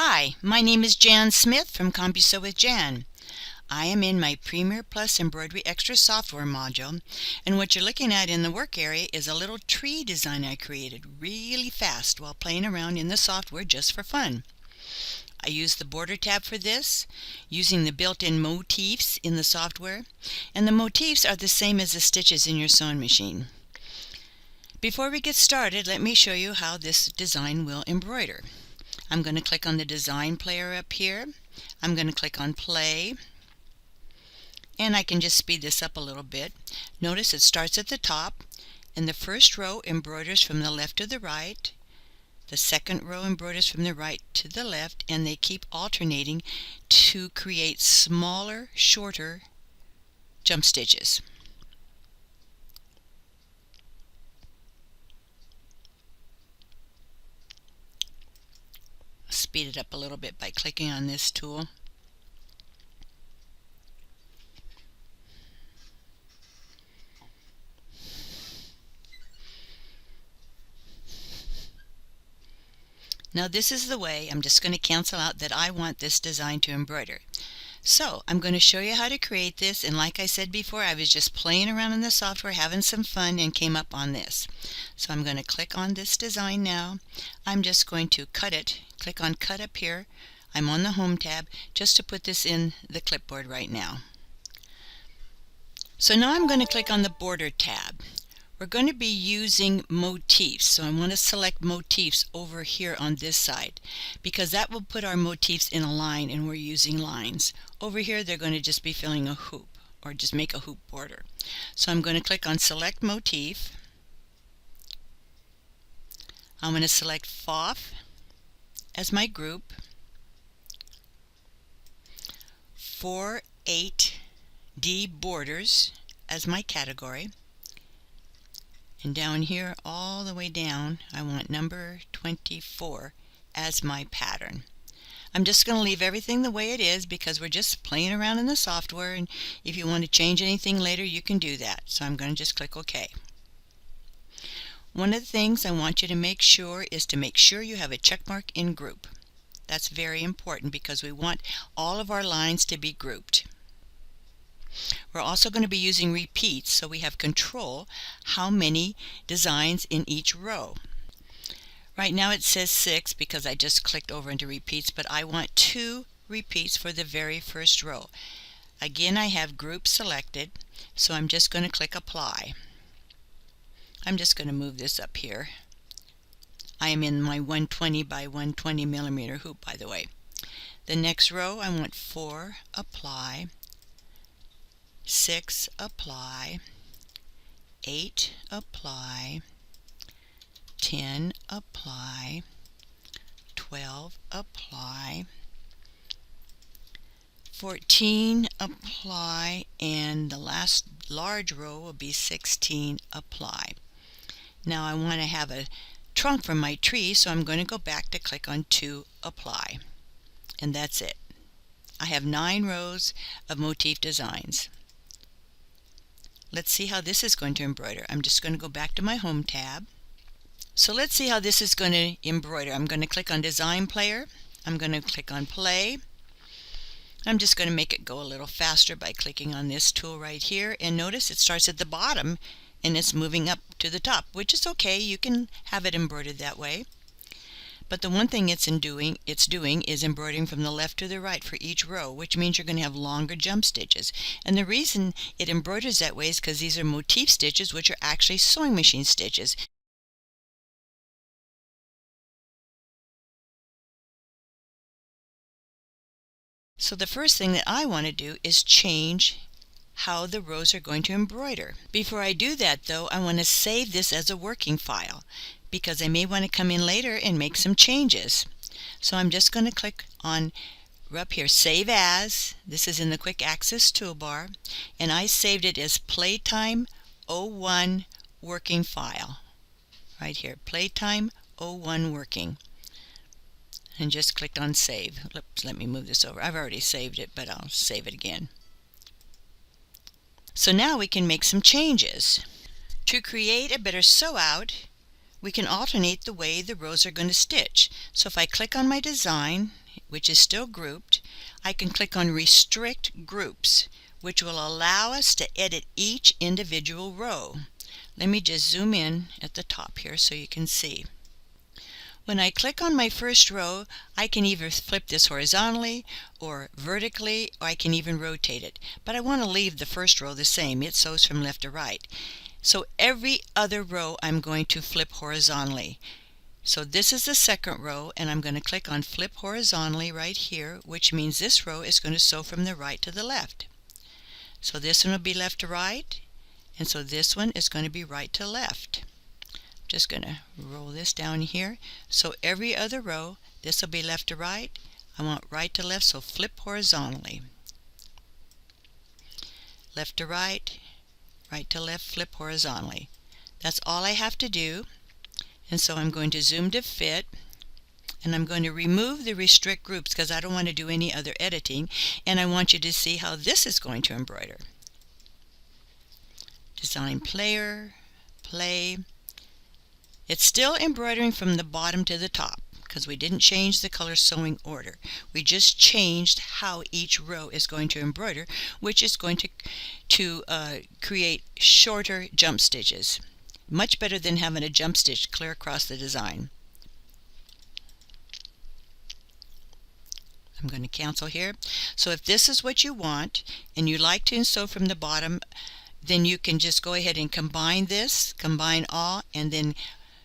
Hi, my name is Jan Smith from CompuSew with Jan. I am in my Premier Plus Embroidery Extra software module, and what you're looking at in the work area is a little tree design I created really fast while playing around in the software just for fun. I used the border tab for this, using the built-in motifs in the software, and the motifs are the same as the stitches in your sewing machine. Before we get started, let me show you how this design will embroider. I'm going to click on the design player up here. I'm going to click on play, and I can just speed this up a little bit. Notice it starts at the top, and the first row embroiders from the left to the right. The second row embroiders from the right to the left, and they keep alternating to create smaller, shorter jump stitches. Speed it up a little bit by clicking on this tool. Now this is the way. I'm just going to cancel out that I want this design to embroider. So I'm going to show you how to create this, and like I said before, I was just playing around in the software having some fun and came up on this. So I'm going to click on this design now. I'm just going to cut it. Click on cut up here. I'm on the home tab just to put this in the clipboard right now. So now I'm going to click on the border tab. We're going to be using motifs, so I want to select motifs over here on this side because that will put our motifs in a line, and we're using lines. Over here they're going to just be filling a hoop or just make a hoop border. So I'm going to click on select motif. I'm going to select FOF as my group, 48D borders as my category. And down here, all the way down, I want number 24 as my pattern. I'm just going to leave everything the way it is because we're just playing around in the software, and if you want to change anything later, you can do that. So I'm going to just click OK. One of the things I want you to make sure is to make sure you have a check mark in group. That's very important because we want all of our lines to be grouped. We're also going to be using repeats, so we have control how many designs in each row. Right now it says 6 because I just clicked over into repeats, but I want 2 repeats for the very first row. Again, I have group selected, so I'm just going to click apply. I'm just going to move this up here. I am in my 120 by 120 millimeter hoop, by the way. The next row I want 4, apply, 6, apply, 8, apply, 10, apply, 12, apply, 14, apply, and the last large row will be 16, apply. Now I want to have a trunk from my tree, so I'm going to go back to click on 2, apply, and that's it. I have 9 rows of motif designs. Let's see how this is going to embroider. I'm just going to go back to my home tab. So let's see how this is going to embroider. I'm going to click on design player. I'm going to click on play. I'm just going to make it go a little faster by clicking on this tool right here, and notice it starts at the bottom and it's moving up to the top, which is okay. You can have it embroidered that way. But the one thing it's doing is embroidering from the left to the right for each row, which means you're going to have longer jump stitches. And the reason it embroiders that way is because these are motif stitches, which are actually sewing machine stitches. So the first thing that I want to do is change how the rows are going to embroider. Before I do that, though, I want to save this as a working file, because I may want to come in later and make some changes. So I'm just going to click on up here, Save As. This is in the Quick Access toolbar, and I saved it as Playtime 01 working file. Right here, Playtime 01 working. And just clicked on Save. Oops, let me move this over. I've already saved it, but I'll save it again. So now we can make some changes. To create a better sew out, we can alternate the way the rows are going to stitch. So if I click on my design, which is still grouped, I can click on Restrict Groups, which will allow us to edit each individual row. Let me just zoom in at the top here so you can see. When I click on my first row, I can either flip this horizontally or vertically, or I can even rotate it. But I want to leave the first row the same. It sews from left to right. So every other row I'm going to flip horizontally. So this is the second row, and I'm going to click on Flip Horizontally right here, which means this row is going to sew from the right to the left. So this one will be left to right, and so this one is going to be right to left. Just going to roll this down here. So every other row, this will be left to right. I want right to left, so flip horizontally. Left to right, right to left, flip horizontally. That's all I have to do. And so I'm going to zoom to fit, and I'm going to remove the restrict groups because I don't want to do any other editing, and I want you to see how this is going to embroider. Design Player, Play. It's still embroidering from the bottom to the top because we didn't change the color sewing order. We just changed how each row is going to embroider, which is going to create shorter jump stitches. Much better than having a jump stitch clear across the design. I'm going to cancel here. So if this is what you want and you like to sew from the bottom, then you can just go ahead and combine this, combine all, and then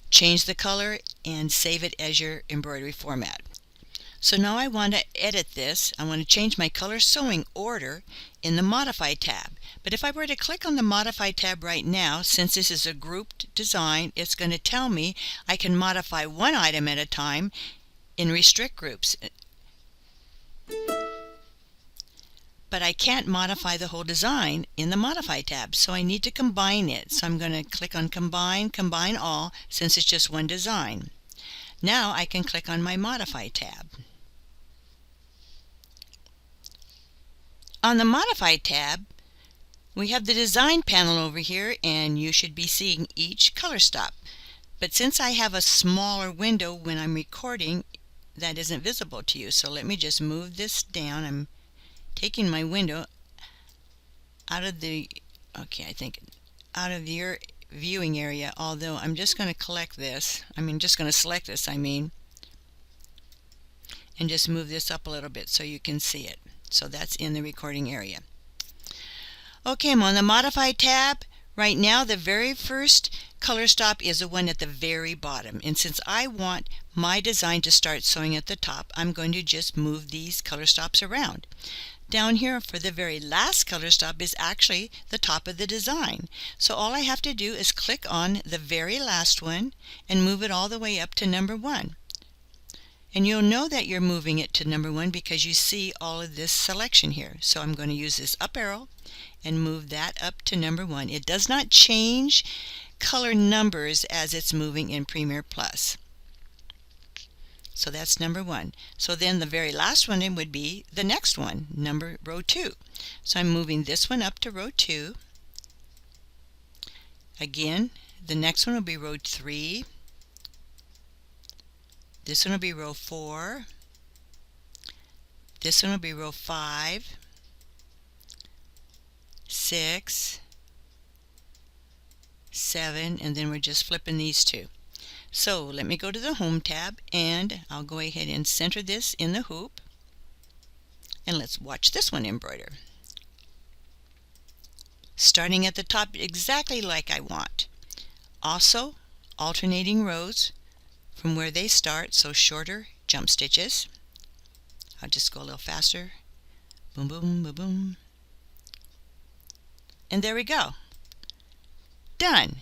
change the color and save it as your embroidery format. So now I want to edit this. I want to change my color sewing order in the Modify tab. But if I were to click on the Modify tab right now, since this is a grouped design, it's going to tell me I can modify one item at a time in Restrict Groups. But I can't modify the whole design in the Modify tab, so I need to combine it. So I'm going to click on Combine, Combine All, since it's just one design. Now I can click on my Modify tab. On the Modify tab, we have the Design panel over here, and you should be seeing each color stop. But since I have a smaller window when I'm recording, that isn't visible to you. So let me just move this down. I'm taking my window out of the, out of your viewing area, although I'm just going to collect this. Just going to select this, and just move this up a little bit so you can see it. So that's in the recording area. Okay, I'm on the Modify tab. Right now, the very first color stop is the one at the very bottom. And since I want my design to start sewing at the top, I'm going to just move these color stops around. Down here for the very last color stop is actually the top of the design. So all I have to do is click on the very last one and move it all the way up to number 1. And you'll know that you're moving it to number 1 because you see all of this selection here. So I'm going to use this up arrow and move that up to number 1. It does not change color numbers as it's moving in Premiere Plus. So that's number 1. So then the very last one would be the next one, row 2. So I'm moving this one up to row 2. Again, the next one will be row 3. This one will be row 4. This one will be row 5, 6, 7, and then we're just flipping these two. So let me go to the Home tab, and I'll go ahead and center this in the hoop, and let's watch this one embroider. Starting at the top exactly like I want. Also alternating rows from where they start, so shorter jump stitches. I'll just go a little faster. Boom, boom, boom, boom. And there we go. Done.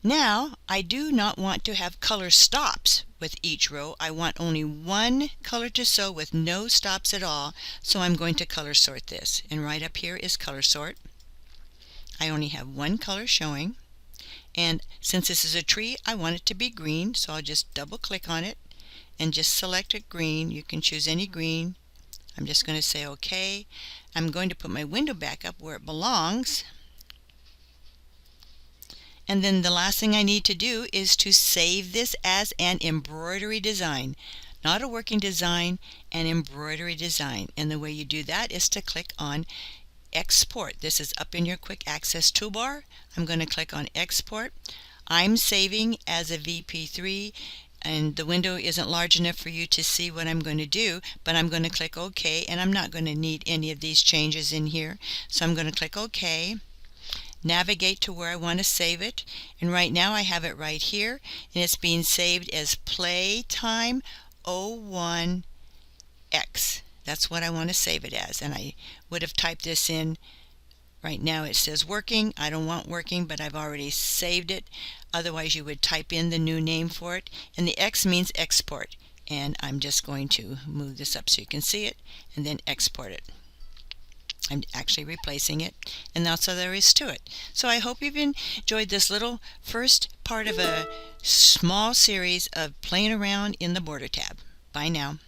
Now, I do not want to have color stops with each row. I want only one color to sew with no stops at all, so I'm going to color sort this. And right up here is color sort. I only have one color showing. And since this is a tree, I want it to be green, so I'll just double click on it and just select a green. You can choose any green. I'm just going to say OK. I'm going to put my window back up where it belongs. And then the last thing I need to do is to save this as an embroidery design. not a working design, an embroidery design. And the way you do that is to click on Export. This is up in your quick access toolbar. I'm going to click on Export. I'm saving as a VP3, and the window isn't large enough for you to see what I'm going to do, but I'm going to click OK, and I'm not going to need any of these changes in here. So I'm going to click OK, navigate to where I want to save it, and right now I have it right here, and it's being saved as Playtime 01X. That's what I want to save it as, and I would have typed this in. Right now it says working. I don't want working, but I've already saved it. Otherwise you would type in the new name for it, and the X means export, and I'm just going to move this up so you can see it and then export it. I'm actually replacing it, and that's all there is to it. So I hope you've enjoyed this little first part of a small series of playing around in the border tab. Bye now.